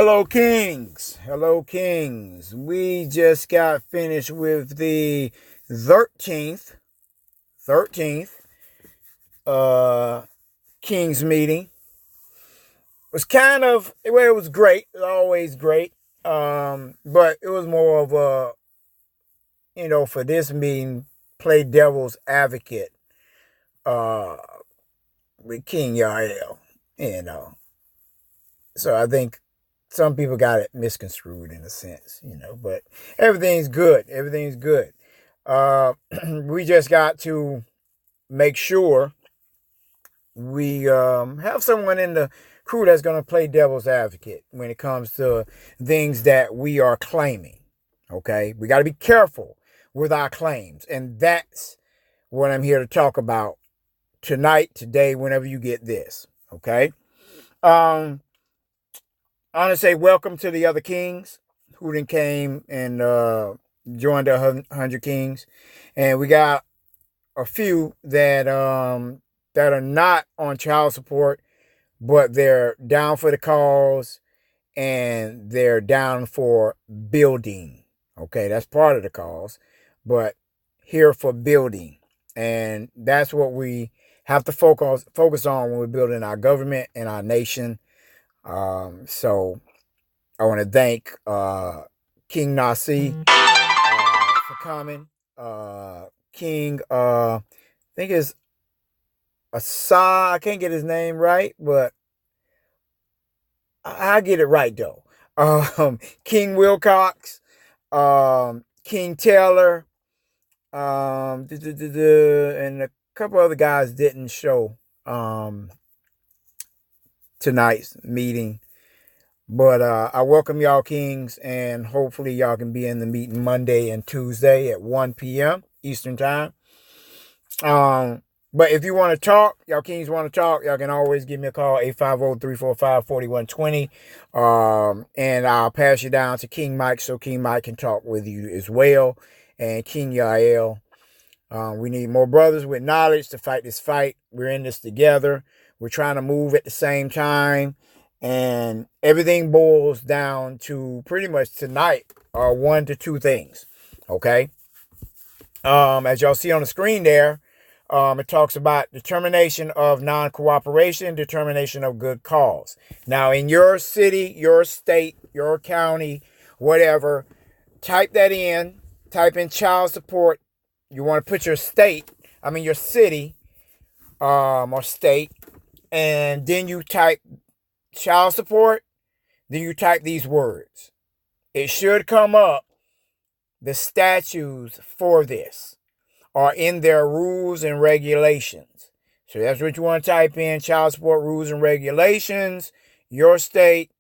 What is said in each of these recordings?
Hello, Kings. Hello, Kings. We just got finished with the 13th uh, Kings meeting. It was it was great. It was always great. But it was more of a, for this meeting, play devil's advocate uh, with King Yael, you know. So I think some people got it misconstrued in a sense, but everything's good. Everything's good. We just got to make sure we have someone in the crew that's going to play devil's advocate when it comes to things that we are claiming. Okay. We got to be careful with our claims. And that's what I'm here to talk about tonight, today, whenever you get this. Okay. I want to say welcome to the other Kings who then came and joined the 100 Kings. And we got a few that are not on child support, but they're down for the cause and they're down for building. Okay, that's part of the cause, but here for building. And that's what we have to focus on when we're building our government and our nation. So I want to thank King Nasi for coming. King, I think it's Asa. I can't get his name right, but I get it right though. King Wilcox, King Taylor, and a couple other guys didn't show tonight's meeting. But I welcome y'all, Kings, and hopefully y'all can be in the meeting Monday and Tuesday at 1 p.m. Eastern Time. But if you want to talk, y'all Kings want to talk, y'all can always give me a call, 850-345-4120. And I'll pass you down to King Mike so King Mike can talk with you as well. And King Yael. We need more brothers with knowledge to fight this fight. We're in this together. We're trying to move at the same time. And everything boils down to pretty much tonight are one to two things. Okay. As y'all see on the screen there, it talks about determination of non-cooperation, determination of good cause. Now, in your city, your state, your county, whatever, type that in. Type in child support. You want to put your city, or state, and then you type child support, then you type these words. It should come up. The statutes for this are in their rules and regulations. So that's what you want to type in, child support rules and regulations, your state,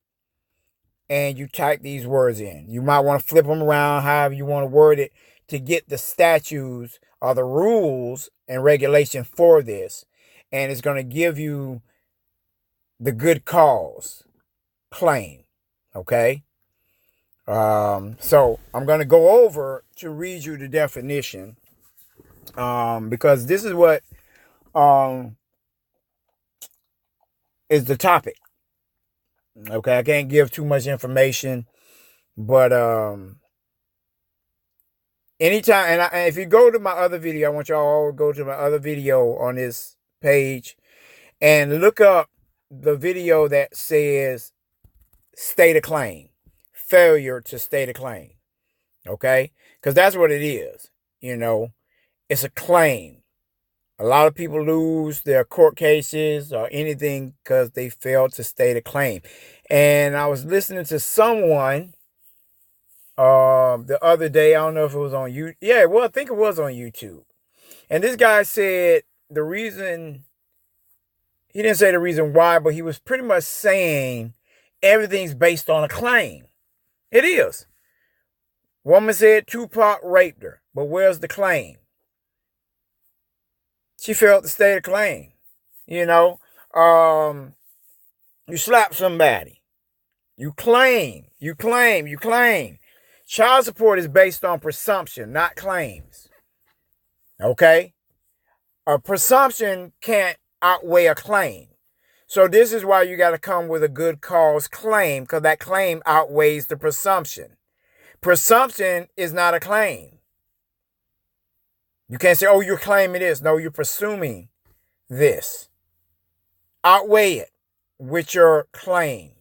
and you type these words in. You might want to flip them around however you want to word it to get the statutes or the rules and regulation for this. And it's going to give you the good cause claim. Okay. So I'm going to go over to read you the definition, because this is what, is the topic. Okay. I can't give too much information, but, anytime, and if you go to my other video, I want y'all all to go to my other video on this page and look up the video that says state a claim. Failure to state a claim. Okay? Because that's what it is. It's a claim. A lot of people lose their court cases or anything because they failed to state a claim. And I was listening to someone the other day. I don't know if it was on YouTube. Yeah, well, I think it was on YouTube. And this guy said the reason, he didn't say the reason why, but he was pretty much saying everything's based on a claim. It is. Woman said Tupac raped her, but where's the claim? She failed to state a claim. You slap somebody. You claim. Child support is based on presumption, not claims. Okay? A presumption can't outweigh a claim. So this is why you got to come with a good cause claim, because that claim outweighs the presumption. Presumption is not a claim. You can't say, oh, you're claiming this. No, you're presuming this. Outweigh it with your claim.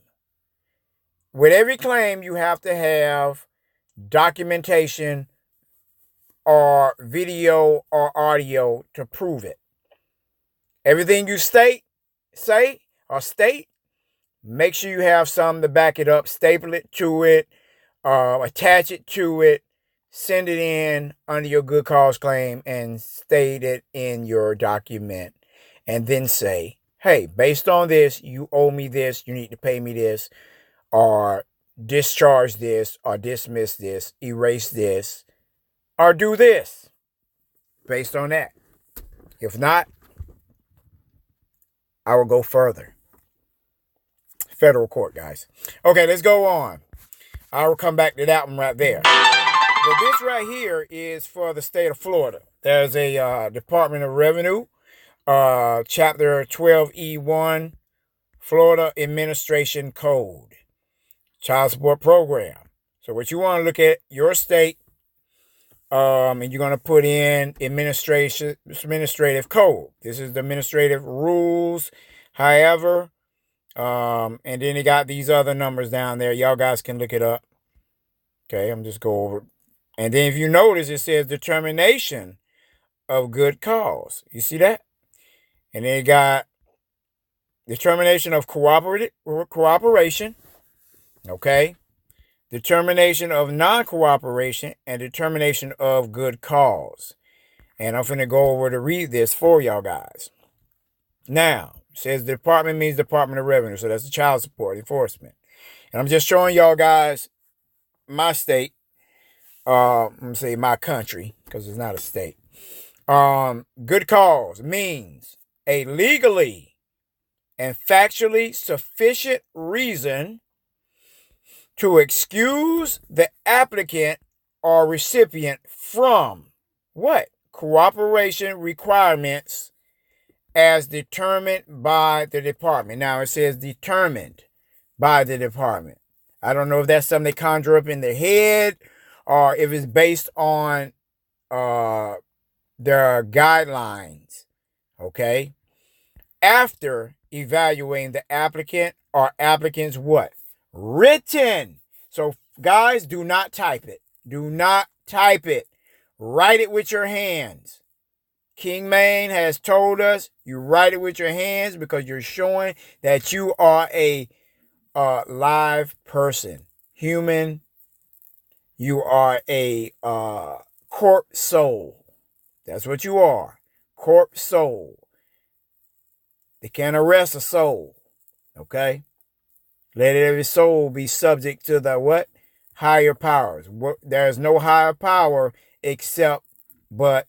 With every claim, you have to have documentation or video or audio to prove it. Everything you say, or state, make sure you have something to back it up. Staple it to it, attach it to it, send it in under your good cause claim, and state it in your document. And then say, hey, based on this, you owe me this, you need to pay me this, or discharge this, or dismiss this, erase this, or do this based on that. If not, I will go further. Federal court, guys. Okay, let's go on. I will come back to that one right there. But this right here is for the state of Florida. There's a Department of Revenue, Chapter 12E1, Florida Administration Code, Child Support Program. So what you want to look at, your state, and you're going to put in administrative code. This is the administrative rules. However, and then they got these other numbers down there. Y'all guys can look it up. Okay, I'm just go over. And then if you notice, it says determination of good cause. You see that? And then you got determination of cooperation. Okay. Determination of non-cooperation and determination of good cause. And I'm going to go over to read this for y'all guys. Now, it says the department means Department of Revenue. So that's the child support enforcement. And I'm just showing y'all guys my state. I'm going to say my country because it's not a state. Good cause means a legally and factually sufficient reason to excuse the applicant or recipient from what? Cooperation requirements as determined by the department. Now it says determined by the department. I don't know if that's something they conjure up in their head or if it's based on their guidelines. Okay. After evaluating the applicant or applicant's what? Written. So guys, do not type it. Do not type it. Write it with your hands. King Maine has told us you write it with your hands because you're showing that you are a live person, human. You are a corpse soul. That's what you are. Corpse soul. They can't arrest a soul. Okay? Let every soul be subject to the what? Higher powers. There's no higher power except but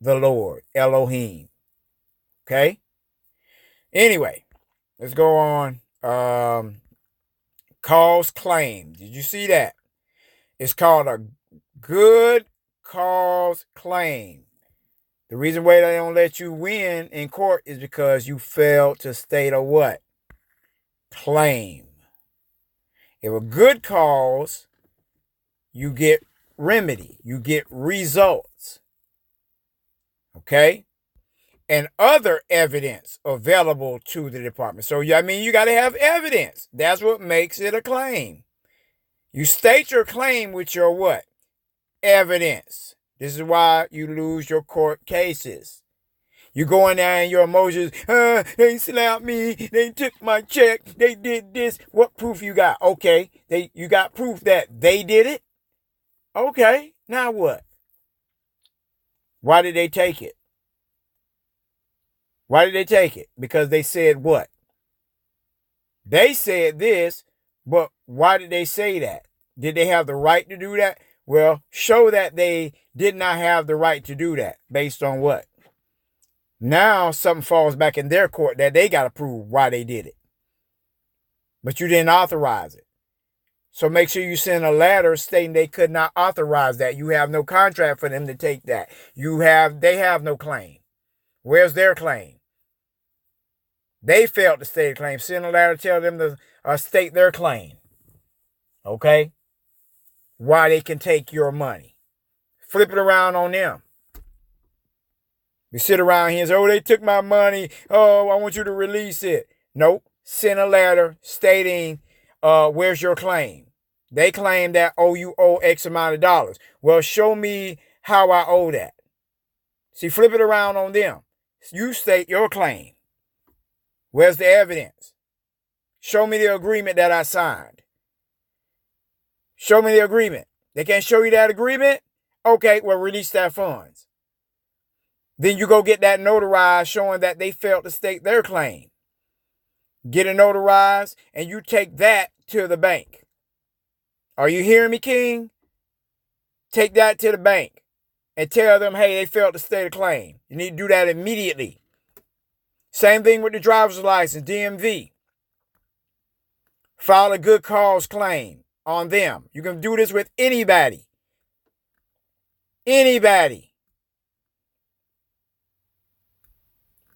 the Lord, Elohim. Okay? Anyway, let's go on. Cause claim. Did you see that? It's called a good cause claim. The reason why they don't let you win in court is because you failed to state a what? Claim. If a good cause, you get remedy. You get results. Okay? And other evidence available to the department. So, I mean, you got to have evidence. That's what makes it a claim. You state your claim with your what? Evidence. This is why you lose your court cases. You go in there and your emotions, they slapped me, they took my check, they did this. What proof you got? Okay, you got proof that they did it? Okay, now what? Why did they take it? Why did they take it? Because they said what? They said this, but why did they say that? Did they have the right to do that? Well, show that they did not have the right to do that. Based on what? Now something falls back in their court that they got to prove why they did it. But you didn't authorize it. So make sure you send a letter stating they could not authorize that. You have no contract for them to take that. They have no claim. Where's their claim? They failed to state a claim. Send a letter, tell them to state their claim. Okay? Why they can take your money. Flip it around on them. We sit around here and say, oh, they took my money. Oh, I want you to release it. Nope. Send a letter stating where's your claim. They claim that, oh, you owe X amount of dollars. Well, show me how I owe that. See, flip it around on them. You state your claim. Where's the evidence? Show me the agreement that I signed. Show me the agreement. They can't show you that agreement? Okay, well, release that funds. Then you go get that notarized showing that they failed to state their claim. Get it notarized, and you take that to the bank. Are you hearing me, King? Take that to the bank and tell them, hey, they failed to state a claim. You need to do that immediately. Same thing with the driver's license, DMV. File a good cause claim on them. You can do this with anybody. Anybody.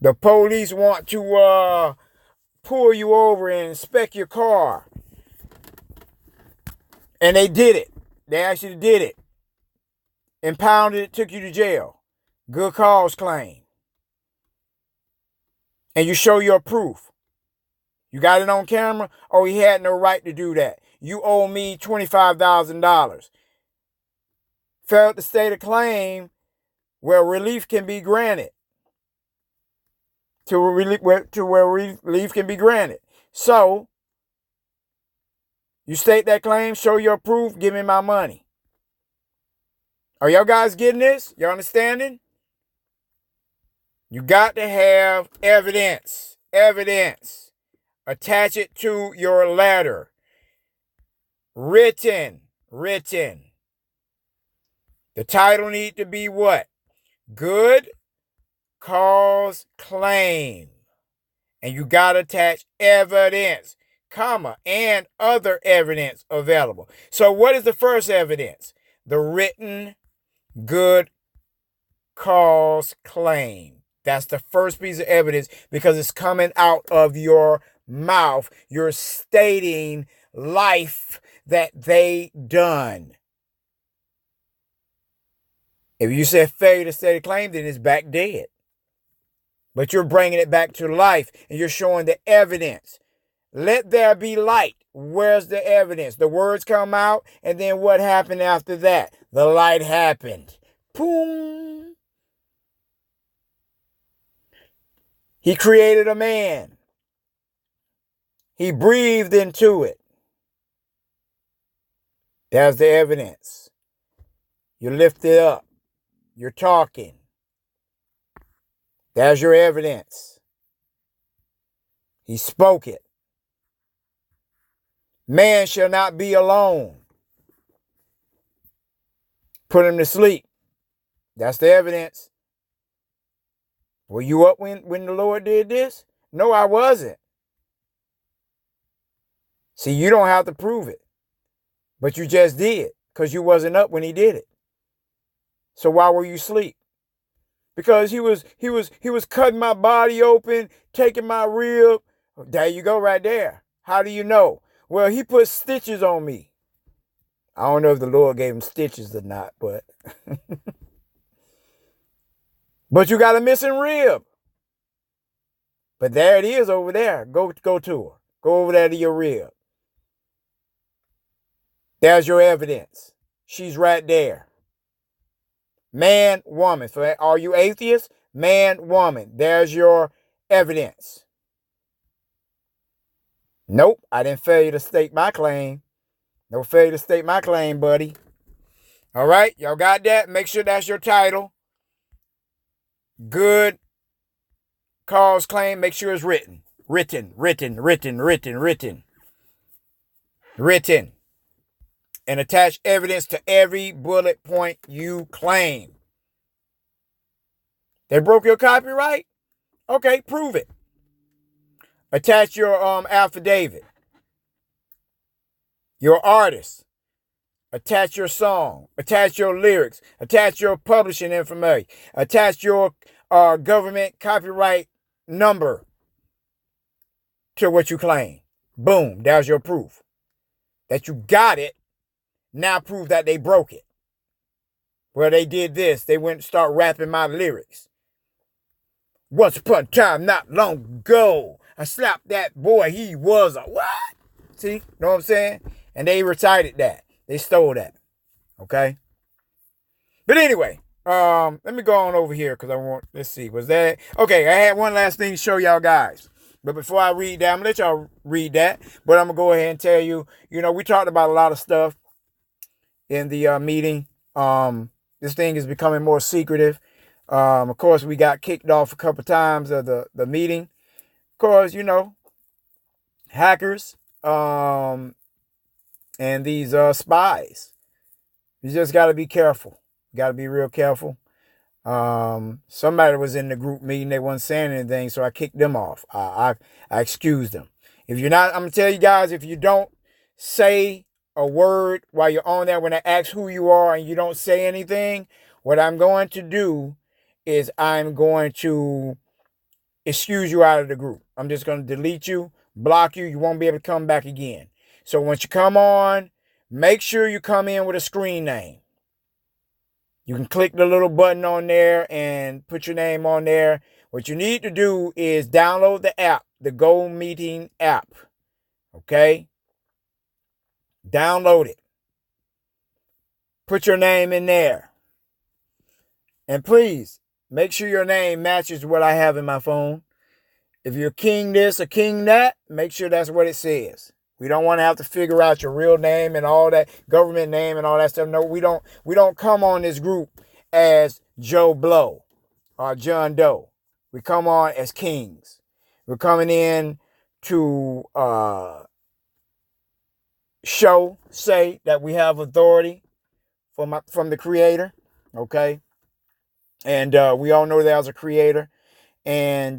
The police want to pull you over and inspect your car. And they did it. They actually did it. Impounded it, took you to jail. Good cause claim. And you show your proof. You got it on camera? Oh, he had no right to do that. You owe me $25,000. Failed to state a claim where relief can be granted. To where relief can be granted. So, you state that claim, show your proof, give me my money. Are y'all guys getting this? Y'all understanding? You got to have evidence. Evidence. Attach it to your letter. Written. Written. The title need to be what? Good cause claim. And you got to attach evidence, comma, and other evidence available. So what is the first evidence? The written good cause claim. That's the first piece of evidence because it's coming out of your mouth. You're stating life that they done. If you said failure to state a claim, then it's back dead. But you're bringing it back to life and you're showing the evidence. Let there be light. Where's the evidence? The words come out, and then what happened after that? The light happened. Boom. He created a man. He breathed into it. There's the evidence. You lift it up. You're talking. There's your evidence. He spoke it. Man shall not be alone. Put him to sleep. That's the evidence. Were you up when the Lord did this? No, I wasn't. See, you don't have to prove it. But you just did because you wasn't up when he did it. So why were you asleep? Because he was cutting my body open, taking my rib. There you go right there. How do you know? Well, he put stitches on me. I don't know if the Lord gave him stitches or not, but but you got a missing rib. But there it is over there. Go to her. Go over there to your rib. There's your evidence. She's right there. Man, woman. So are you atheists? Man, woman. There's your evidence. Nope, I didn't fail you to state my claim. No failure to state my claim, buddy. All right, y'all got that? Make sure that's your title. Good cause claim. Make sure it's written. Written. And attach evidence to every bullet point you claim. They broke your copyright? Okay, prove it. Attach your affidavit. Your artist. Attach your song. Attach your lyrics. Attach your publishing information. Attach your government copyright number. to what you claim. Boom, there's your proof. That you got it, now prove that they broke it. Well, they did this. They went and start rapping my lyrics. Once upon a time, not long ago, I slapped that boy. He was a what? See? Know what I'm saying? And they recited that. They stole that. Okay? But anyway, let me go on over here because I want, let's see, was that, okay, I had one last thing to show y'all guys. But before I read that, I'm going to let y'all read that. But I'm going to go ahead and tell you, we talked about a lot of stuff in the meeting. This thing is becoming more secretive. Of course, we got kicked off a couple times of the meeting. Of course, hackers and these spies. You just got to be careful. You got to be real careful. Somebody was in the group meeting. They wasn't saying anything, so I kicked them off. I excused them. If you're not, I'm going to tell you guys, if you don't say a word while you're on there, when I ask who you are and you don't say anything, what I'm going to do is I'm going to excuse you out of the group. I'm just going to delete you, block you. You won't be able to come back again. So once you come on, make sure you come in with a screen name. You can click the little button on there and put your name on there. What you need to do is download the app, the Go Meeting app. Okay? Download it. Put your name in there. And please, make sure your name matches what I have in my phone. If you're king this or king that, make sure that's what it says. We don't want to have to figure out your real name and all that, government name and all that stuff. No, we don't come on this group as Joe Blow or John Doe. We come on as kings. We're coming in to say that we have authority from the Creator, okay? And we all know there's a Creator, and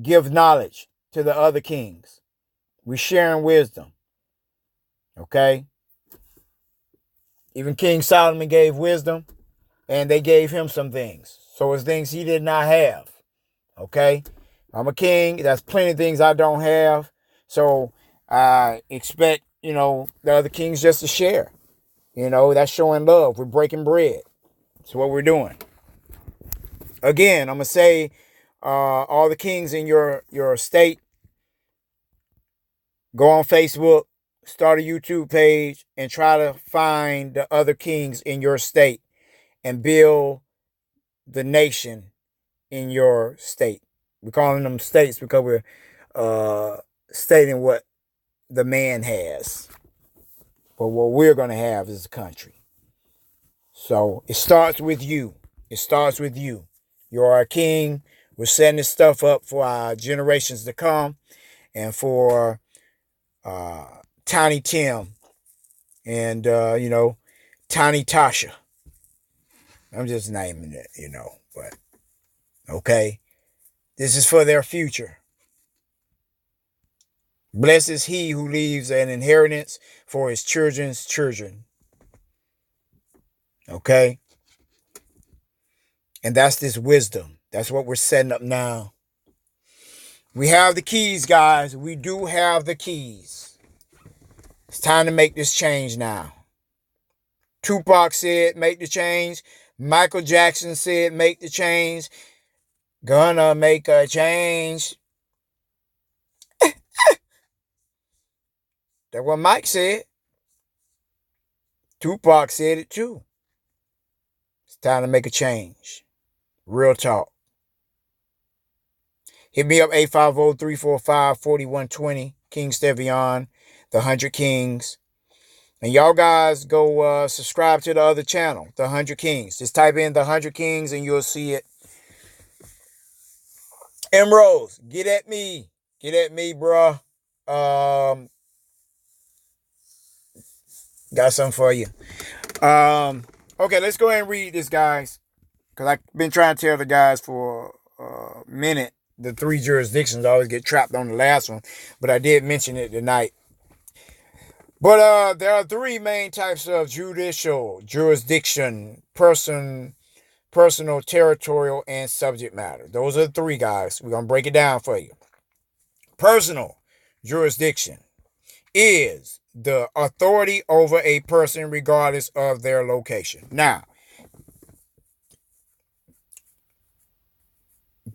give knowledge to the other kings. We're sharing wisdom. Okay? Even King Solomon gave wisdom, and they gave him some things. So it's things he did not have. Okay? I'm a king. That's plenty of things I don't have. So I expect, the other kings just to share. That's showing love. We're breaking bread. That's what we're doing. Again, I'm going to say all the kings in your state, go on Facebook, start a YouTube page, and try to find the other kings in your state and build the nation in your state. We're calling them states because we're stating what the man has. But what we're going to have is a country. So it starts with you. It starts with you. You're our king. We're setting this stuff up for our generations to come and for Tiny Tim and Tiny Tasha. I'm just naming it, but okay. This is for their future. Blessed is he who leaves an inheritance for his children's children. Okay? And that's this wisdom. That's what we're setting up now. We have the keys, guys. We do have the keys. It's time to make this change now. Tupac said, make the change. Michael Jackson said, make the change. Gonna make a change. That's what Mike said. Tupac said it too. It's time to make a change. Real talk. Hit me up 850-345-4120. King Stevion, the 100 Kings. And y'all guys go subscribe to the other channel, the 100 Kings. Just type in the 100 Kings and you'll see it. Emeralds, get at me. Get at me, bruh. Got something for you. Okay, let's go ahead and read this, guys. Because I've been trying to tell the guys for a minute. The 3 jurisdictions. I always get trapped on the last one. But I did mention it tonight. But there are 3 main types of judicial jurisdiction: personal, territorial, and subject matter. Those are the 3, guys. We're going to break it down for you. Personal jurisdiction is the authority over a person regardless of their location. Now,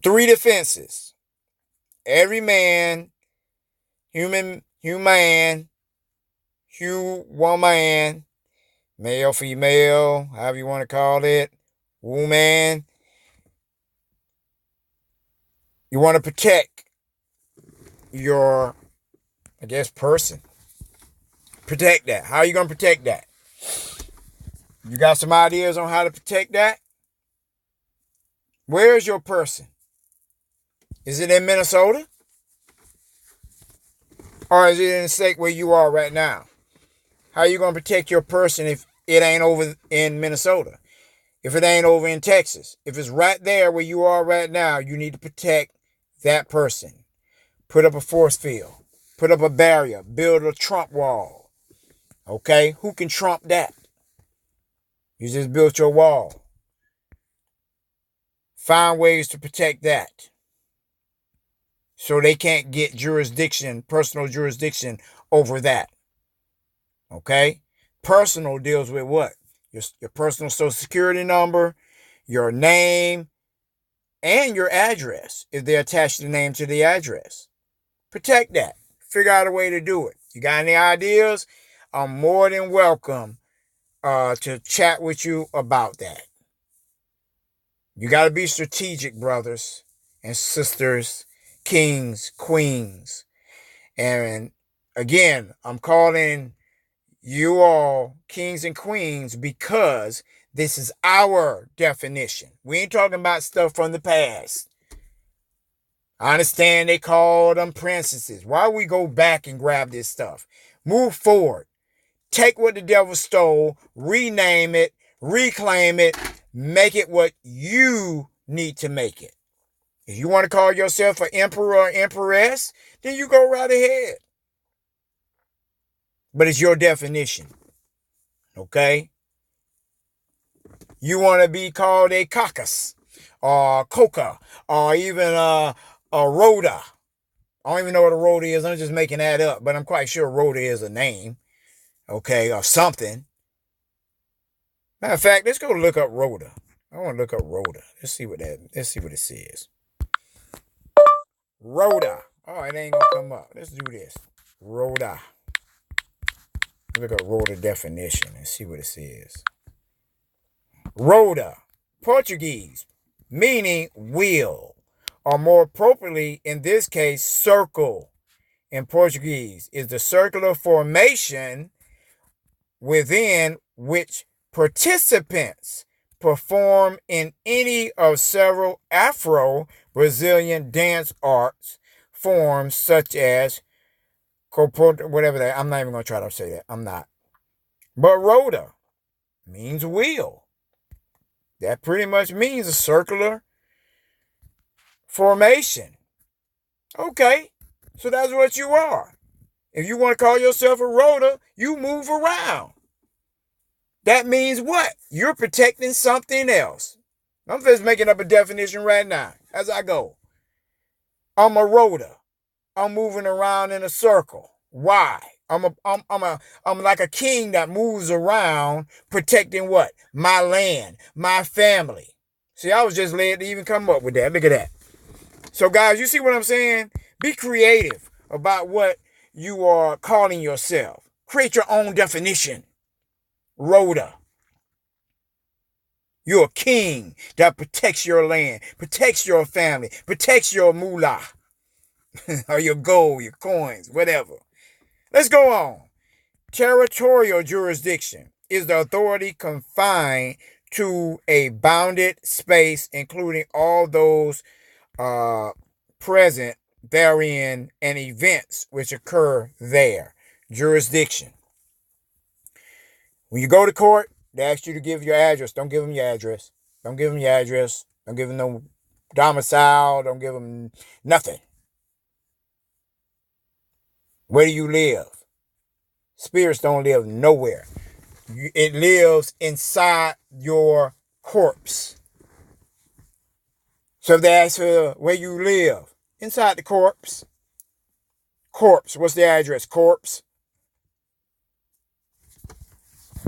3 defenses. Every man, woman, male, female, however you want to call it, woman. You want to protect your, person. Protect that. How are you going to protect that? You got some ideas on how to protect that? Where is your person? Is it in Minnesota? Or is it in the state where you are right now? How are you going to protect your person if it ain't over in Minnesota? If it ain't over in Texas? If it's right there where you are right now, you need to protect that person. Put up a force field. Put up a barrier. Build a Trump wall. Okay? Who can trump that? You just built your wall. Find ways to protect that. So they can't get personal jurisdiction over that. Okay? Personal deals with what? Your personal social security number, your name, and your address, if they attach the name to the address. Protect that. Figure out a way to do it. You got any ideas? I'm more than welcome to chat with you about that. You got to be strategic, brothers and sisters, kings, queens. And again, I'm calling you all kings and queens because this is our definition. We ain't talking about stuff from the past. I understand they call them princesses. Why we go back and grab this stuff? Move forward. Take what the devil stole, rename it, reclaim it, make it what you need to make it. If you want to call yourself an emperor or empress, then you go right ahead. But it's your definition. Okay? You want to be called a caucus or coca or even a rhoda. I don't even know what a rhoda is. I'm just making that up, but I'm quite sure rhoda is a name. Okay, or something. Matter of fact, let's go look up rhoda. I want to look up rhoda. Let's see what it says. Rhoda. Oh, it ain't gonna come up. Let's do this. Rhoda. Look up rhoda definition and see what it says. Rhoda, Portuguese, meaning wheel, or more appropriately in this case, circle in Portuguese, is the circular formation within which participants perform in any of several Afro-Brazilian dance arts forms such as whatever that. I'm not even going to try to say that. I'm not. But rhoda means wheel. That pretty much means a circular formation. Okay, so that's what you are. If you want to call yourself a rhoda, you move around. That means what? You're protecting something else. I'm just making up a definition right now as I go. I'm a rhoda. I'm moving around in a circle. Why? I'm like a king that moves around protecting what? My land, my family. See, I was just led to even come up with that. Look at that. So guys, you see what I'm saying? Be creative about what you are calling yourself. Create your own definition. Rhoda. You're a king that protects your land, protects your family, protects your moolah, or your gold, your coins, whatever. Let's go on. Territorial jurisdiction is the authority confined to a bounded space, including all those present therein and events which occur there. Jurisdiction. When you go to court, they ask you to give your address. Don't give them your address. Don't give them your address. Don't give them no domicile. Don't give them nothing. Where do you live? Spirits don't live nowhere. It lives inside your corpse. So if they ask for where you live, inside the corpse. Corpse. What's the address? Corpse.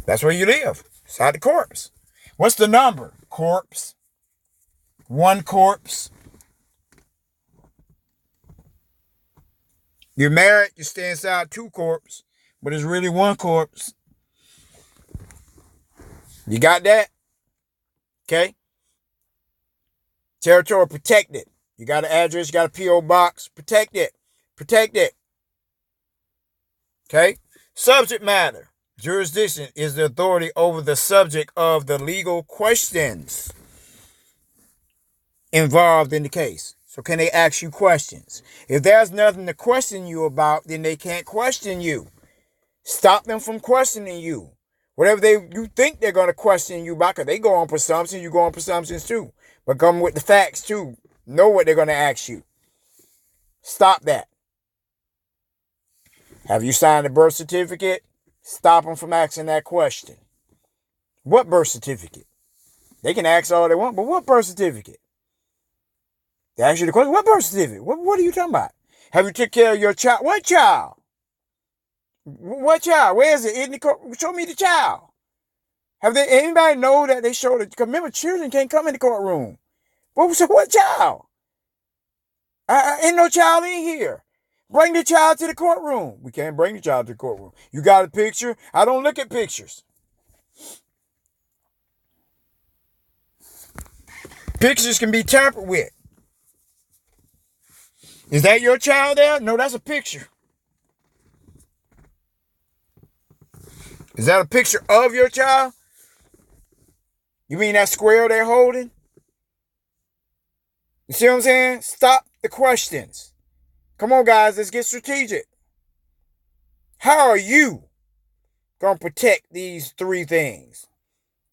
That's where you live. Inside the corpse. What's the number? Corpse. One corpse. You're married, you stay inside two corpse, but it's really one corpse. You got that? Okay. Territory protected. You got an address, you got a P.O. box. Protect it. Protect it. Okay. Subject matter. Jurisdiction is the authority over the subject of the legal questions involved in the case. So can they ask you questions? If there's nothing to question you about, then they can't question you. Stop them from questioning you. Whatever you think they're going to question you about, because they go on presumptions, you go on presumptions too. But come with the facts too. Know what they're going to ask you. Stop that. Have you signed a birth certificate? Stop them from asking that question. What birth certificate? They can ask all they want, but what birth certificate? They ask you the question, what birth certificate? What are you talking about? Have you took care of your child? What child? What child? Where is it? Show me the child. Have anybody know that they showed it? Because remember, children can't come in the courtroom. So what child? Ain't no child in here. Bring the child to the courtroom. We can't bring the child to the courtroom. You got a picture? I don't look at pictures. Pictures can be tampered with. Is that your child there? No, that's a picture. Is that a picture of your child? You mean that square they're holding? You see what I'm saying? Stop the questions. Come on, guys, let's get strategic. How are you going to protect these three things?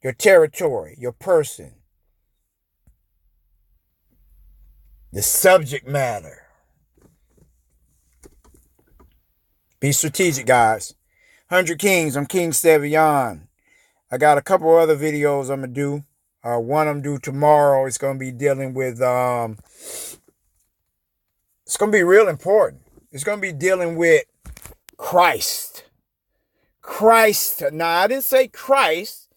Your territory, your person, the subject matter. Be strategic, guys. 100 Kings, I'm King Stevian. I got a couple other videos I'm going to do. One I'm due tomorrow. It's going to be dealing with, it's going to be real important. It's going to be dealing with Christ. Christ. Now, I didn't say Christ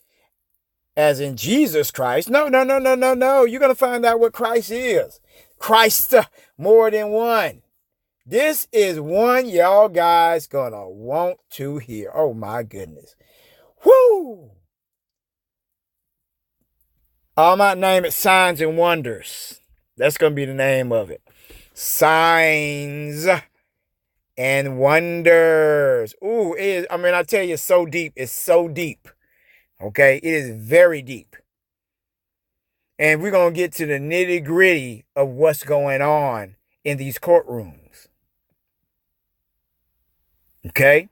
as in Jesus Christ. No. You're going to find out what Christ is. Christ, more than one. This is one y'all guys going to want to hear. Oh, my goodness. Woo! I might name it Signs and Wonders. That's going to be the name of it. Signs and Wonders. Ooh, it is. I mean, I tell you, it's so deep. It's so deep. Okay? It is very deep. And we're going to get to the nitty gritty of what's going on in these courtrooms. Okay?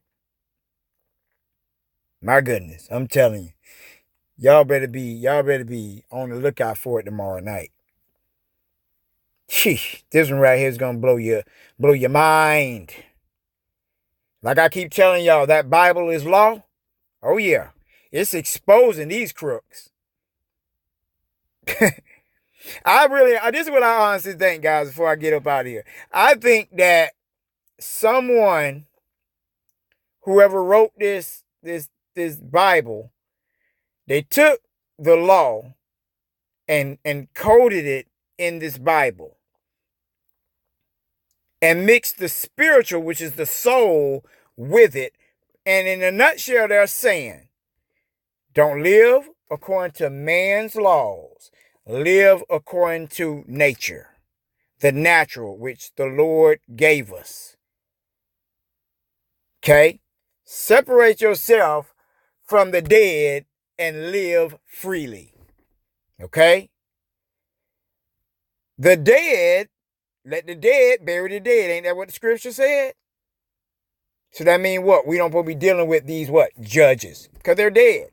My goodness. I'm telling you. Y'all better be on the lookout for it tomorrow night. Sheesh, this one right here is gonna blow your mind. Like I keep telling y'all, that Bible is law. Oh yeah, it's exposing these crooks. This is what I honestly think, guys. Before I get up out of here, I think that whoever wrote this Bible, they took the law and coded it in this Bible and mixed the spiritual, which is the soul, with it. And in a nutshell, they're saying, don't live according to man's laws. Live according to nature, the natural, which the Lord gave us. Okay? Separate yourself from the dead and live freely. Okay? The dead, let the dead bury the dead. Ain't that what the scripture said? So that means what? We don't supposed to be dealing with these what? Judges. Because they're dead.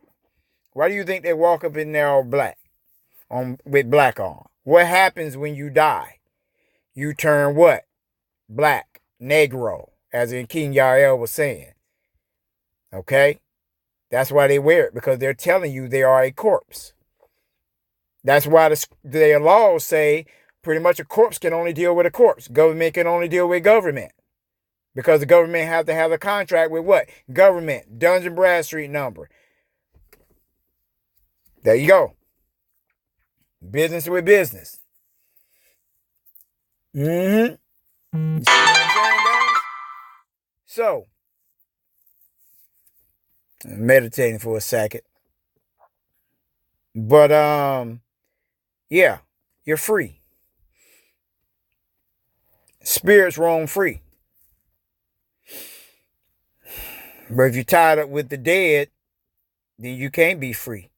Why do you think they walk up in there all black? With black on? What happens when you die? You turn what? Black. Negro. As in King Yael was saying. Okay? That's why they wear it. Because they're telling you they are a corpse. That's why their laws say pretty much a corpse can only deal with a corpse. Government can only deal with government. Because the government have to have a contract with what? Government. Duns and Bradstreet number. There you go. Business with business. Mm-hmm. You see what I'm saying, guys? So, I'm meditating for a second. But yeah, you're free. Spirits roam free. But if you're tied up with the dead, then you can't be free.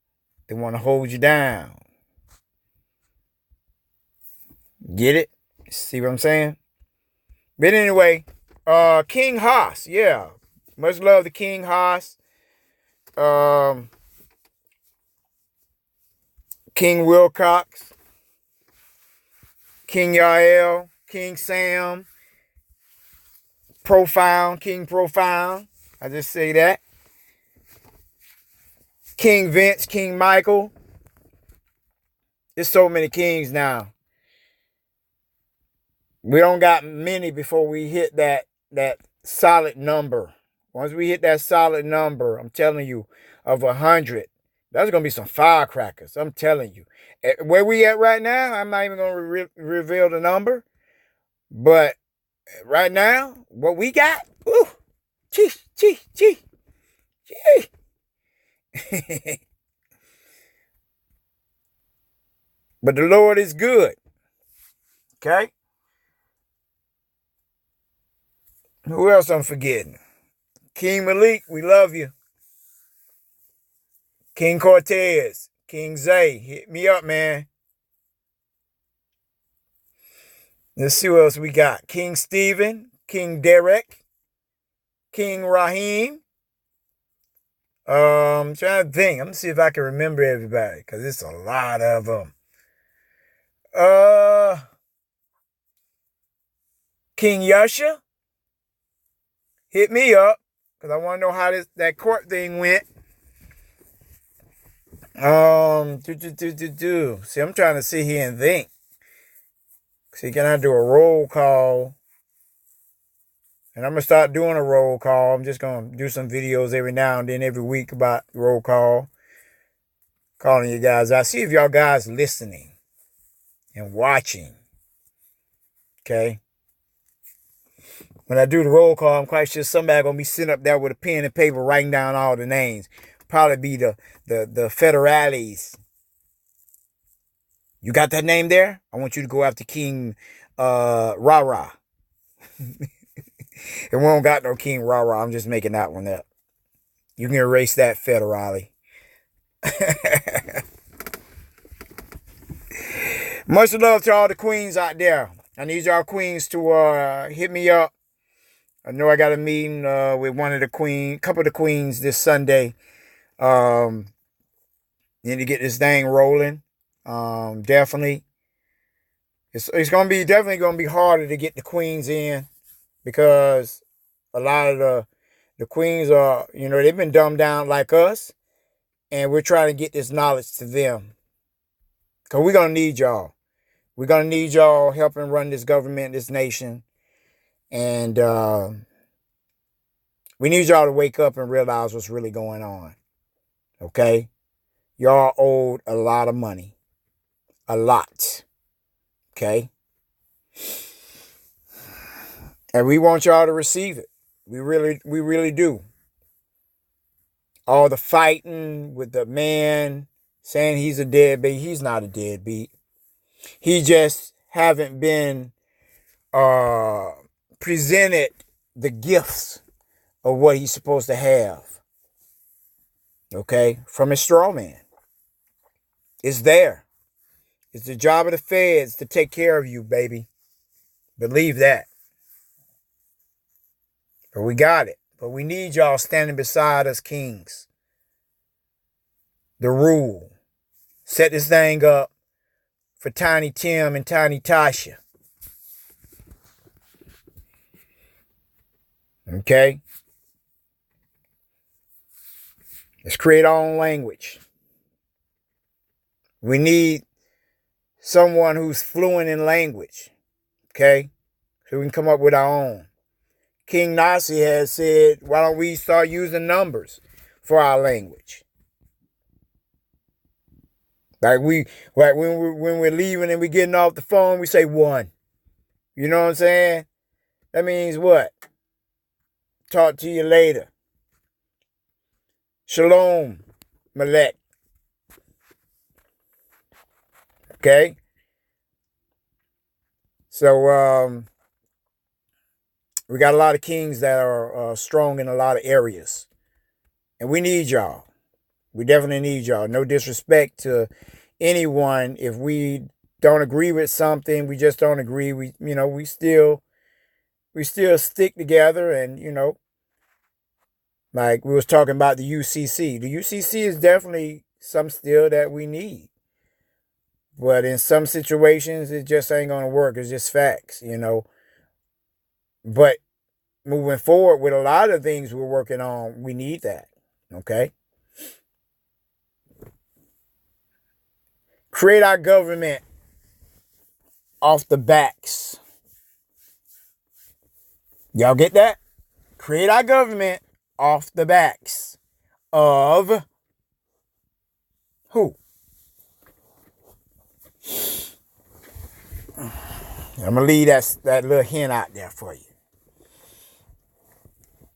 They want to hold you down. Get it? See what I'm saying? But anyway, King Haas, yeah. Much love to King Haas. King Wilcox. King Yael. King Sam. Profound. King Profound. I just say that. King Vince. King Michael. There's so many kings now. We don't got many before we hit that solid number. Once we hit that solid number, I'm telling you, of 100, that's going to be some firecrackers. I'm telling you. Where we at right now, I'm not even going to reveal the number. But right now, what we got, ooh, gee. But the Lord is good. Okay? Who else I'm forgetting? King Malik, we love you. King Cortez, King Zay, hit me up, man. Let's see what else we got. King Stephen, King Derek, King Raheem. I'm trying to think. I'm gonna see if I can remember everybody, because it's a lot of them. King Yasha, hit me up, because I want to know how that court thing went. See, I'm trying to sit here and think. See, can I do a roll call? And I'm going to start doing a roll call. I'm just going to do some videos every now and then, every week about roll call. Calling you guys out. See if y'all guys listening and watching. Okay? When I do the roll call, I'm quite sure somebody going to be sitting up there with a pen and paper writing down all the names. Probably be the federales. You got that name there? I want you to go after King Rara. And we don't got no King Rara. I'm just making that one up. You can erase that, federale. Much love to all the queens out there. I need y'all queens to hit me up. I know I got a meeting with couple of the queens this Sunday. Need to get this thing rolling. Definitely. It's definitely gonna be harder to get the queens in, because a lot of the queens are, they've been dumbed down like us, and we're trying to get this knowledge to them. Because we're gonna need y'all. We're gonna need y'all helping run this government, this nation. And we need y'all to wake up and realize what's really going on. Okay? Y'all owed a lot of money. A lot. Okay? And we want y'all to receive it. We really do. All the fighting with the man saying he's a deadbeat. He's not a deadbeat. He just haven't been presented the gifts of what he's supposed to have. Okay? From a straw man. It's there. It's the job of the feds to take care of you, baby. Believe that. But we got it. But we need y'all standing beside us kings. The rule. Set this thing up for Tiny Tim and Tiny Tasha. Okay? Let's create our own language. We need someone who's fluent in language. Okay? So we can come up with our own. King Nasi has said, why don't we start using numbers for our language? Like when we're leaving and we're getting off the phone, we say one. You know what I'm saying? That means what? Talk to you later. Shalom, Malek. Okay? So, we got a lot of kings that are strong in a lot of areas. And we need y'all. We definitely need y'all. No disrespect to anyone. If we don't agree with something, we just don't agree. We still stick together, and like we was talking about the UCC. The UCC is definitely some still that we need. But in some situations, it just ain't going to work. It's just facts, But moving forward with a lot of things we're working on, we need that. Okay? Create our government off the backs. Y'all get that? Create our government off the backs of who? I'm going to leave that little hint out there for you.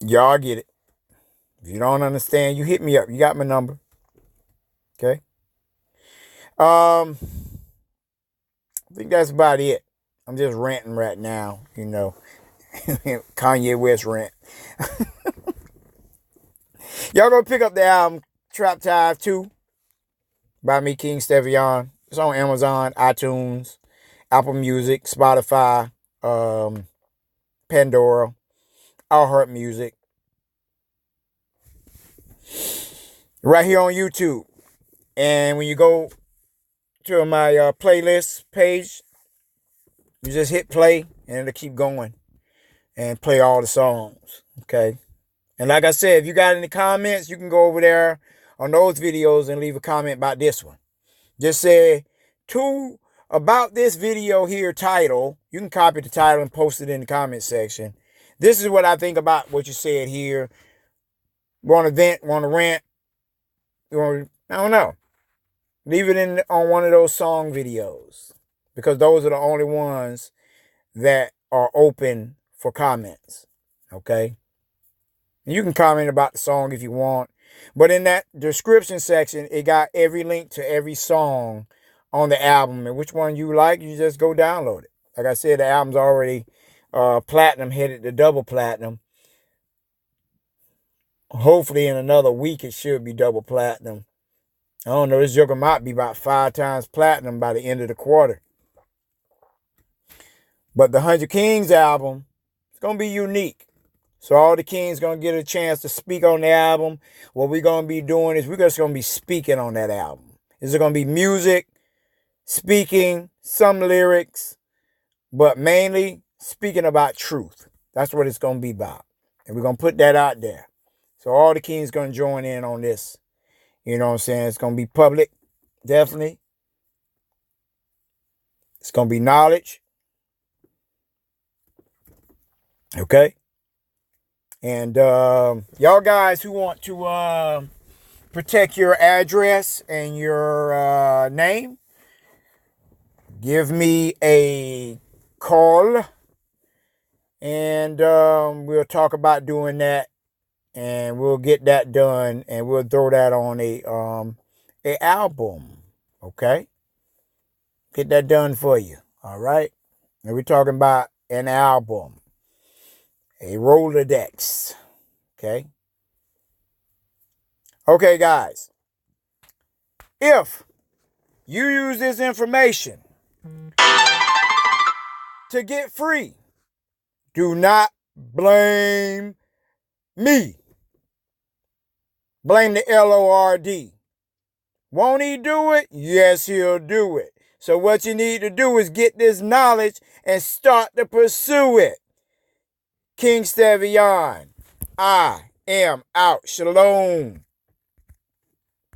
Y'all get it. If you don't understand, you hit me up. You got my number. Okay? I think that's about it. I'm just ranting right now, Kanye West rant. Y'all go pick up the album Trap Tide 2 by me, King Stevion. It's on Amazon, iTunes, Apple Music, Spotify, Pandora, iHeart Music. Right here on YouTube. And when you go to my playlist page, you just hit play and it'll keep going and play all the songs. Okay. And like I said, if you got any comments, you can go over there on those videos and leave a comment about this one. Just say about this video here title. You can copy the title and post it in the comment section. This is what I think about what you said here. Want to vent, want to rant, I don't know. Leave it on one of those song videos, because those are the only ones that are open for comments. Okay? You can comment about the song if you want, but in that description section, it got every link to every song on the album, and which one you like, you just go download it. Like I said, the album's already platinum, headed to double platinum. Hopefully in another week it should be double platinum. I don't know, this joker might be about 5 times platinum by the end of the quarter. But the 100 Kings album, it's going to be unique. So all the kings going to get a chance to speak on the album. What we're going to be doing is we're just going to be speaking on that album. Is it going to be music, speaking, some lyrics, but mainly speaking about truth. That's what it's going to be about. And we're going to put that out there. So all the kings going to join in on this. You know what I'm saying? It's going to be public, definitely. It's going to be knowledge. Okay? And y'all guys who want to protect your address and your name, give me a call. And we'll talk about doing that. And we'll get that done, and we'll throw that on a album, okay? Get that done for you, all right? And we're talking about an album, a Rolodex, okay? Okay, guys. If you use this information to get free, do not blame me. Blame the Lord. Won't he do it? Yes, he'll do it. So what you need to do is get this knowledge and start to pursue it. King Stevion, I am out. Shalom.